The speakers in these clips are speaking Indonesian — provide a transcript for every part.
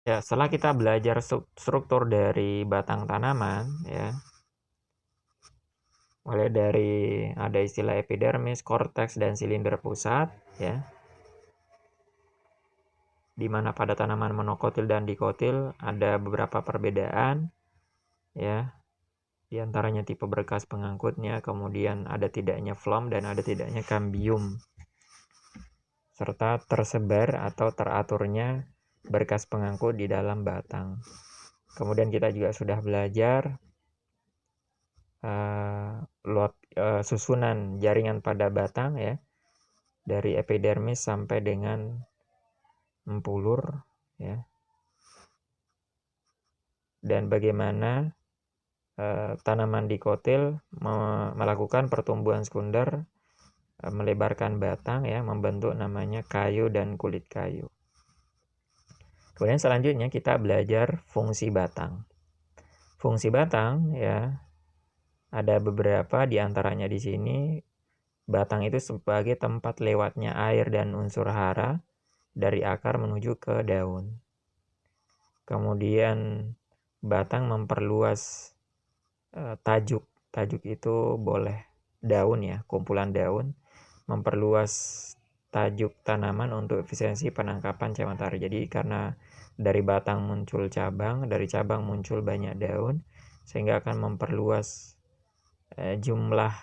Ya, setelah kita belajar struktur dari batang tanaman, ya, mulai dari ada istilah epidermis, korteks, dan silinder pusat, ya, di mana pada tanaman monokotil dan dikotil ada beberapa perbedaan, ya, di antaranya tipe berkas pengangkutnya, kemudian ada tidaknya phloem dan ada tidaknya kambium, serta tersebar atau teraturnya berkas pengangkut di dalam batang. Kemudian kita juga sudah belajar susunan jaringan pada batang, ya, dari epidermis sampai dengan mempulur, ya, dan bagaimana tanaman dikotil melakukan pertumbuhan sekunder, melebarkan batang, ya, membentuk namanya kayu dan kulit kayu. Kemudian selanjutnya kita belajar fungsi batang. Fungsi batang, ya, ada beberapa, di antaranya di sini batang itu sebagai tempat lewatnya air dan unsur hara dari akar menuju ke daun. Kemudian batang memperluas tajuk. Tajuk itu boleh daun, ya, kumpulan daun, memperluas tajuk tanaman untuk efisiensi penangkapan cahaya matahari. Jadi karena dari batang muncul cabang, dari cabang muncul banyak daun, sehingga akan memperluas jumlah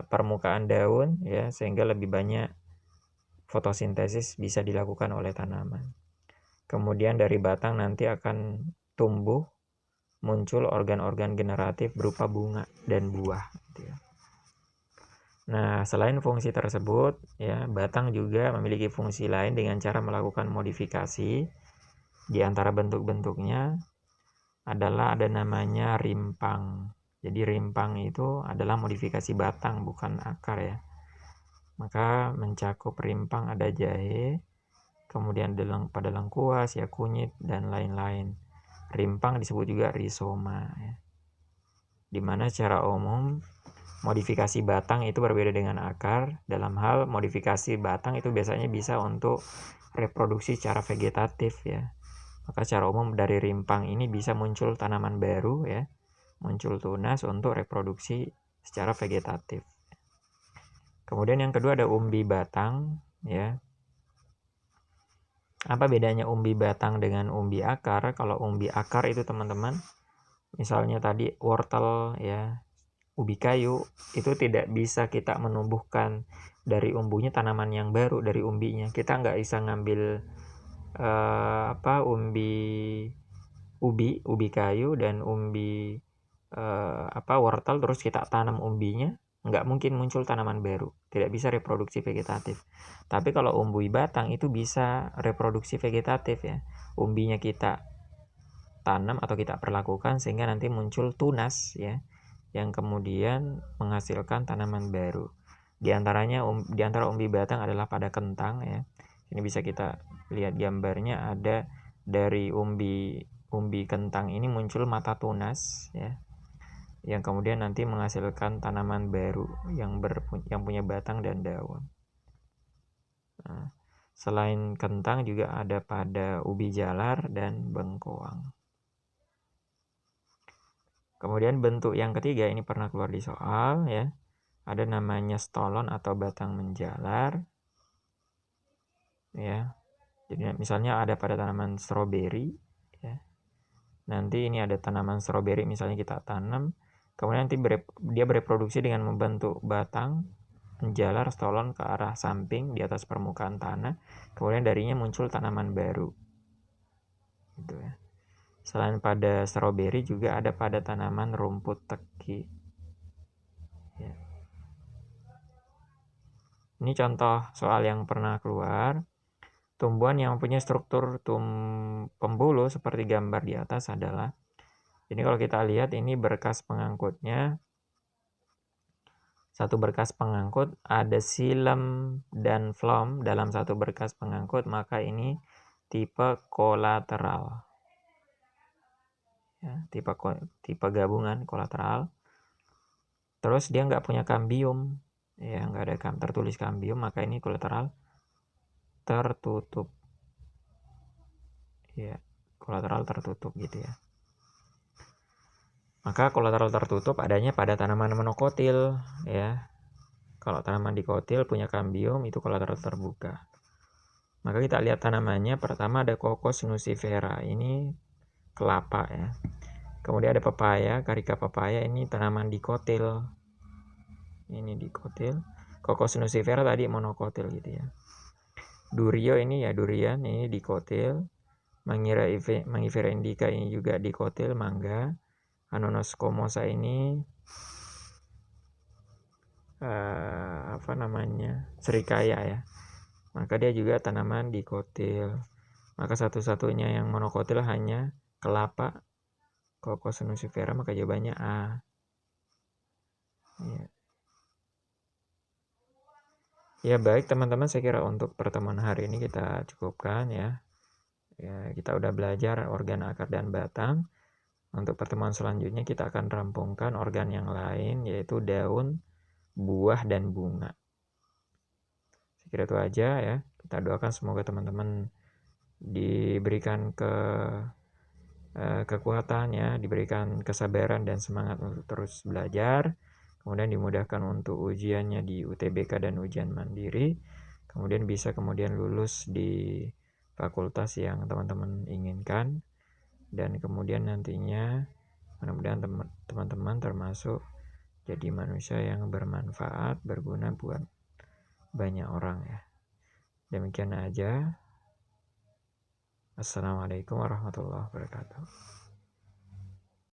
permukaan daun, ya, sehingga lebih banyak fotosintesis bisa dilakukan oleh tanaman. Kemudian dari batang nanti akan tumbuh, muncul organ-organ generatif berupa bunga dan buah, gitu ya. Nah, selain fungsi tersebut, ya, batang juga memiliki fungsi lain dengan cara melakukan modifikasi. Di antara bentuk-bentuknya adalah ada namanya rimpang. Jadi rimpang itu adalah modifikasi batang, bukan akar, ya. Maka mencakup rimpang ada jahe, kemudian pada lengkuas, ya, kunyit, dan lain-lain. Rimpang disebut juga rizoma, ya. Dimana secara umum modifikasi batang itu berbeda dengan akar. Dalam hal modifikasi batang itu biasanya bisa untuk reproduksi secara vegetatif, ya. Maka secara umum dari rimpang ini bisa muncul tanaman baru, ya, muncul tunas untuk reproduksi secara vegetatif. Kemudian yang kedua ada umbi batang, ya. Apa bedanya umbi batang dengan umbi akar? Kalau umbi akar itu teman-teman, misalnya tadi wortel, ya, ubi kayu, itu tidak bisa kita menumbuhkan dari umbunya tanaman yang baru dari umbinya. Kita nggak bisa ngambil ubi kayu dan umbi wortel terus kita tanam umbinya, nggak mungkin muncul tanaman baru, tidak bisa reproduksi vegetatif. Tapi kalau umbi batang itu bisa reproduksi vegetatif, ya. Umbinya kita tanam atau kita perlakukan sehingga nanti muncul tunas, ya, yang kemudian menghasilkan tanaman baru. Di antara umbi batang adalah pada kentang, ya. Ini bisa kita lihat gambarnya, ada dari umbi kentang ini muncul mata tunas, ya, yang kemudian nanti menghasilkan tanaman baru yang punya batang dan daun. Nah, selain kentang juga ada pada ubi jalar dan bengkoang. Kemudian bentuk yang ketiga ini pernah keluar di soal, ya. Ada namanya stolon atau batang menjalar, ya. Jadi misalnya ada pada tanaman stroberi, ya. Nanti ini ada tanaman stroberi misalnya kita tanam, kemudian nanti dia bereproduksi dengan membentuk batang menjalar stolon ke arah samping di atas permukaan tanah, kemudian darinya muncul tanaman baru, gitu, ya. Selain pada stroberi juga ada pada tanaman rumput teki, ya. Ini contoh soal yang pernah keluar. Tumbuhan yang mempunyai struktur pembuluh seperti gambar di atas adalah, ini kalau kita lihat ini berkas pengangkutnya. Satu berkas pengangkut ada xilem dan phloem dalam satu berkas pengangkut, maka ini tipe kolateral, ya, tipe gabungan kolateral. Terus dia nggak punya kambium, ya, nggak ada tertulis kambium, maka ini kolateral tertutup, ya, kolateral tertutup gitu ya. Maka kolateral tertutup adanya pada tanaman monokotil ya. Kalau tanaman dikotil punya kambium itu kolateral terbuka. Maka kita lihat tanamannya. Pertama ada Cocos nucifera, ini kelapa ya. Kemudian ada pepaya, Carica papaya, ini tanaman dikotil. Ini dikotil. Cocos nucifera tadi monokotil gitu ya. Durio ini ya durian, ini dikotil. Mangifera indica ini juga dikotil, mangga. Ananas squamosa ini serikaya ya. Maka dia juga tanaman dikotil. Maka satu-satunya yang monokotil hanya kelapa, Cocos nucifera, maka jawabannya A. Ya. Ya baik teman-teman, saya kira untuk pertemuan hari ini kita cukupkan ya. Ya, kita udah belajar organ akar dan batang. Untuk pertemuan selanjutnya kita akan rampungkan organ yang lain, yaitu daun, buah, dan bunga. Saya kira itu aja ya. Kita doakan semoga teman-teman diberikan kekuatan ya, diberikan kesabaran dan semangat untuk terus belajar. Kemudian dimudahkan untuk ujiannya di UTBK dan ujian mandiri. Kemudian bisa lulus di fakultas yang teman-teman inginkan. Dan kemudian nantinya mudah-mudahan teman-teman termasuk jadi manusia yang bermanfaat, berguna buat banyak orang ya. Demikian aja. Assalamualaikum warahmatullahi wabarakatuh.